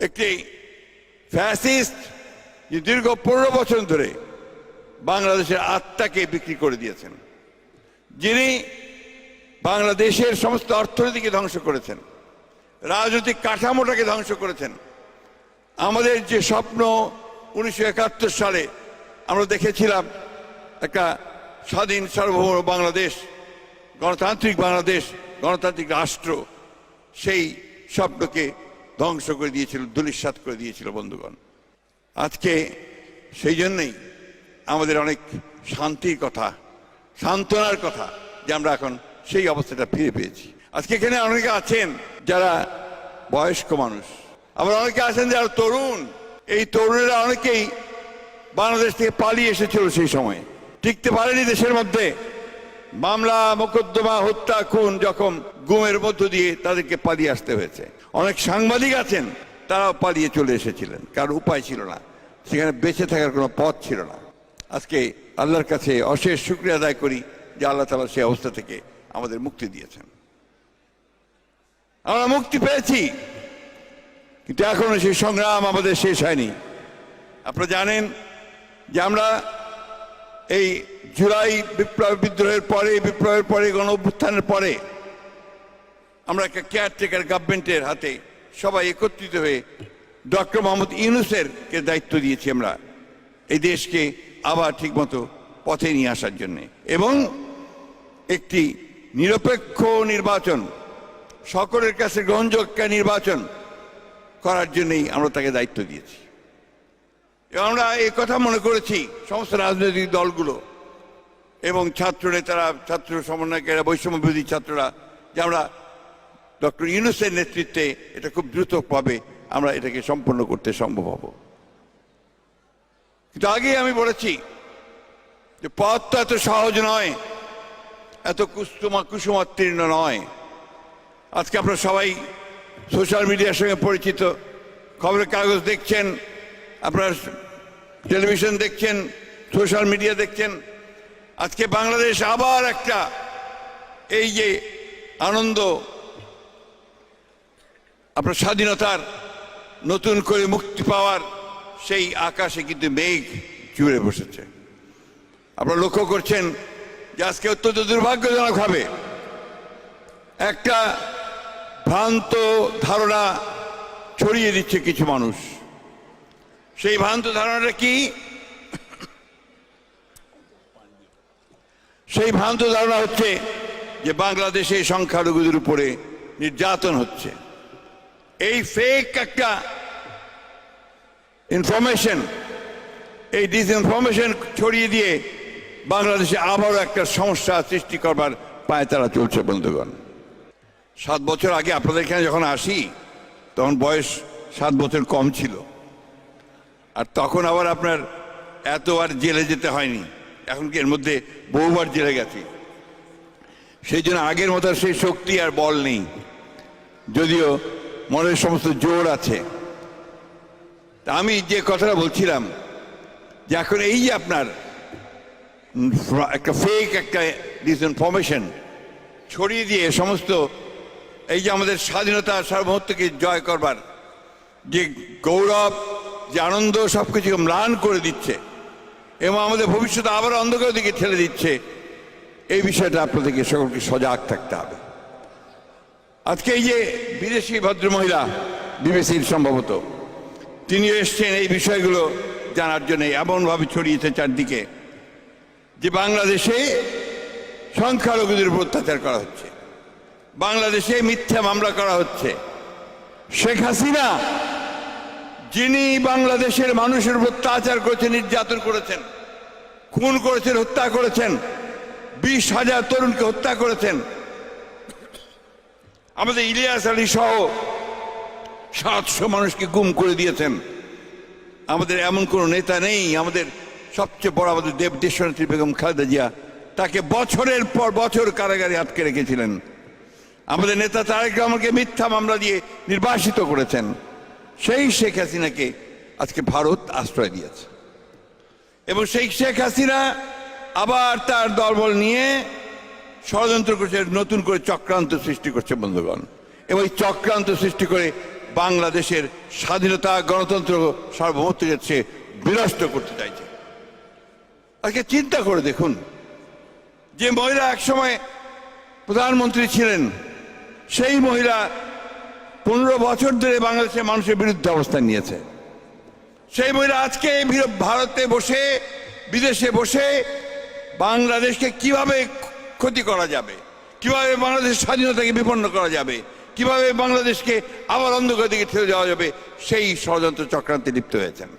একটি ফ্যাসিস্ট দীর্ঘ 15 বছর ধরে বাংলাদেশের আত্মাকে বিক্রি করে দিয়েছেন, যিনি বাংলাদেশের সমস্ত অর্থনীতিকে ধ্বংস করেছেন, রাজনৈতিক কাঠামোটাকে ধ্বংস করেছেন। আমাদের যে স্বপ্ন 1971 সালে আমরা দেখেছিলাম একটা স্বাধীন সার্বভৌম বাংলাদেশ, গণতান্ত্রিক বাংলাদেশ, গণতান্ত্রিক রাষ্ট্র, সেই স্বপ্নকে ধ্বংস করে দিয়েছিল, ধূলিসাৎ করে দিয়েছিল বন্ধুগণ। আজকে সেই জন্যই আমাদের অনেক শান্তির কথা, সান্ত্বনার কথা যে আমরা এখন সেই অবস্থাটা ফিরে পেয়েছি। আজকে এখানে অনেকে আছেন যারা বয়স্ক মানুষ, আবার অনেকে আছেন যারা তরুণ। এই তরুণেরা অনেকেই বাংলাদেশ থেকে পালিয়ে এসেছিল, সেই সময় টিকতে পারেনি দেশের মধ্যে। মামলা মোকদ্দমা, হত্যা, খুন, জখম, গুমের মধ্য দিয়ে তাদেরকে পালিয়ে আসতে হয়েছে। অনেক সাংবাদিক আছেন তারাও পালিয়ে চলে এসেছিলেন, কারণ উপায় ছিল না, সেখানে বেঁচে থাকার কোনো পথ ছিল না। আজকে আল্লাহর কাছে অশেষ শুকরিয়া আদায় করি যে আল্লাহ তাআলা সেই অবস্থা থেকে আমাদের মুক্তি দিয়েছেন। আমরা মুক্তি পেয়েছি, কিন্তু এখনো সেই সংগ্রাম আমাদের শেষ হয়নি। আপনারা জানেন যে আমরা এই জুলাই বিদ্রোহের পরে গণ অভ্যুত্থানের পরে আমরা একটা কেয়ারটেকার গভর্নমেন্টের হাতে সবাই একত্রিত হয়ে ডক্টর মোহাম্মদ ইউনূসের দায়িত্ব দিয়েছি আমরা এই দেশকে আবার ঠিকমতো পথে নিয়ে আসার জন্যে, এবং একটি নিরপেক্ষ নির্বাচন, সকলের কাছে গ্রহণযোগ্য নির্বাচন করার জন্যই আমরা তাকে দায়িত্ব দিয়েছি। এবং আমরা এই কথা মনে করেছি সমস্ত রাজনৈতিক দলগুলো এবং ছাত্র নেতারা, ছাত্র সমন্বয়কেরা, বৈষম্য বিরোধী ছাত্ররা, যে আমরা ডক্টর ইউনূসের নেতৃত্বে এটা খুব দ্রুতভাবে আমরা এটাকে সম্পন্ন করতে সম্ভব হব। কিন্তু আগে আমি বলেছি যে পথটা এত সহজ নয়, এত কুসুমাতীর্ণ নয়। আজকে আপনারা সবাই সোশ্যাল মিডিয়ার সঙ্গে পরিচিত, খবরের কাগজ দেখছেন, আপনারা টেলিভিশন দেখছেন, সোশ্যাল মিডিয়া দেখছেন। আজকে বাংলাদেশ আবার একটা এই যে আনন্দ, আপনার স্বাধীনতার নতুন করে মুক্তি পাওয়ার সেই আকাশে কিন্তু মেঘ জুড়ে বসেছে। আপনারা লক্ষ্য করছেন যে আজকে অত্যন্ত দুর্ভাগ্যজনকভাবে একটা ভ্রান্ত ধারণা ছড়িয়ে দিচ্ছে কিছু মানুষ। সেই ভ্রান্ত ধারণাটা কি? সেই ভ্রান্ত ধারণা হচ্ছে যে বাংলাদেশে সংখ্যালঘুদের উপরে নির্যাতন হচ্ছে। এই ফেক একটা ইনফরমেশন, এই ডিসইনফরমেশন ছড়িয়ে দিয়ে বাংলাদেশে আবারও একটা সমস্যা সৃষ্টি করবার পায়ে তারা চলছে। বন্ধুগণ, 7 বছর আগে আপনাদের এখানে যখন আসি তখন বয়স 7 বছর কম ছিল, আর তখন আবার আপনার এতবার জেলে যেতে হয়নি। এখন কি এর মধ্যে বহুবার জেলে গেছি, সেই জন্য আগের মতো সেই শক্তি আর বল নেই, যদিও মনের সমস্ত জোর আছে। তা আমি যে কথাটা বলছিলাম যে এখন এই যে আপনার একটা ফেক একটা ডিসইনফরমেশন ছড়িয়ে দিয়ে সমস্ত এই যে আমাদের স্বাধীনতা সার্বভৌমত্বকে জয় করবার যে গৌরব, যে আনন্দ, সবকিছুকে ম্লান করে দিচ্ছে এবং আমাদের ভবিষ্যতে আবার অন্ধকারের দিকে ঠেলে দিচ্ছে, এই বিষয়টা আপনাদেরকে সকলকে সজাগ থাকতে হবে। আজকে এই যে বিদেশি ভদ্রমহিলা, বিবিসির সম্ভবত, তিনিও এসছেন এই বিষয়গুলো জানার জন্য। এমনভাবে ছড়িয়েছে চারদিকে যে বাংলাদেশে সংখ্যালঘুদের উপর অত্যাচার করা হচ্ছে, বাংলাদেশে মিথ্যা মামলা করা হচ্ছে। শেখ হাসিনা, যিনি বাংলাদেশের মানুষের উপর অত্যাচার করেছেন, নির্যাতন করেছেন, খুন করেছেন, হত্যা করেছেন, 20,000 তরুণকে হত্যা করেছেন, আমাদের ইলিয়াস আলী সহ 700 মানুষকে গুম করে দিয়েছেন। আমাদের এমন কোনো নেতা নেই, আমাদের সবচেয়ে বড় আমাদের দেশনেত্রী বেগম খালেদা জিয়া, তাকে বছরের পর বছর কারাগারে আটকে রেখেছিলেন। আমাদের নেতা তারেক রহমানকে মিথ্যা মামলা দিয়ে নির্বাসিত করেছেন। সেই শেখ হাসিনাকে আজকে ভারত আশ্রয় দিয়েছে এবং সেই শেখ হাসিনা আবার তার দলবল নিয়ে ষড়যন্ত্র করছে, নতুন করে চক্রান্ত সৃষ্টি করছে বন্ধুগণ। এবং এই চক্রান্ত সৃষ্টি করে বাংলাদেশের স্বাধীনতা, গণতন্ত্র, সার্বভৌমত্বকে সে বিনষ্ট করতে চাইছে। আজকে চিন্তা করে দেখুন, যে মহিলা একসময় প্রধানমন্ত্রী ছিলেন, সেই মহিলা 15 বছর ধরে বাংলাদেশের মানুষের বিরুদ্ধে অবস্থান নিয়েছে। সেই মহিলা আজকে ভারতে বসে, বিদেশে বসে বাংলাদেশকে কিভাবে ক্ষতি করা যাবে, কিভাবে বাংলাদেশের স্বাধীনতাকে বিপন্ন করা যাবে, কিভাবে বাংলাদেশকে আবার অন্ধকার দিকে ঠেলে দেওয়া যাবে, সেই ষড়যন্ত্র চক্রান্তে লিপ্ত হয়েছেন।